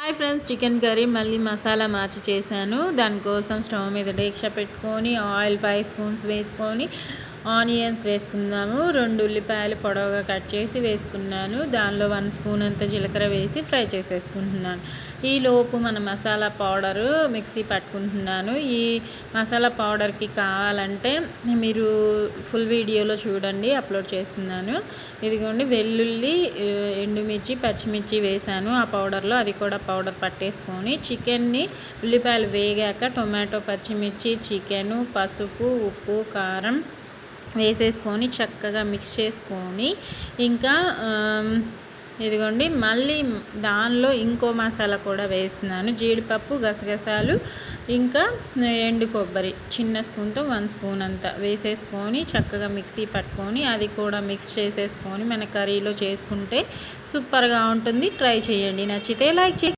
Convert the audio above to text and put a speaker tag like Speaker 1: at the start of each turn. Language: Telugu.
Speaker 1: హాయ్ ఫ్రెండ్స్, చికెన్ కర్రీ మళ్ళీ మసాలా మార్చి చేశాను. దానికోసం స్టవ్ మీద డేక్షా పెట్టుకొని ఆయిల్ 5 స్పూన్స్ వేసుకొని ఆనియన్స్ వేసుకుందాము. 2 ఉల్లిపాయలు పొడవుగా కట్ చేసి వేసుకున్నాను. దానిలో 1 స్పూన్ అంత జీలకర్ర వేసి ఫ్రై చేసేసుకుంటున్నాను. ఈలోపు మన మసాలా పౌడరు మిక్సీ పట్టుకుంటున్నాను. ఈ మసాలా పౌడర్కి కావాలంటే మీరు ఫుల్ వీడియోలో చూడండి, అప్లోడ్ చేస్తున్నాను. ఇదిగోండి, వెల్లుల్లి, ఎండుమిర్చి, పచ్చిమిర్చి వేసాను ఆ పౌడర్లో. అది కూడా పౌడర్ పట్టేసుకొని చికెన్ని ఉల్లిపాయలు వేగాక టొమాటో, పచ్చిమిర్చి, చికెను, పసుపు, ఉప్పు, కారం వేసేసుకొని చక్కగా మిక్స్ చేసుకొని ఇంకా ఇదిగోండి, మళ్ళీ దానిలో ఇంకో మసాలా కూడా వేస్తున్నాను. జీడిపప్పు, గసగసాలు, ఇంకా ఎండు కొబ్బరి చిన్న స్పూన్తో 1 స్పూన్ అంతా వేసేసుకొని చక్కగా మిక్సీ పట్టుకొని అది కూడా మిక్స్ చేసేసుకొని మన కర్రీలో చేసుకుంటే సూపర్గా ఉంటుంది. ట్రై చేయండి. నచ్చితే లైక్ చేయండి.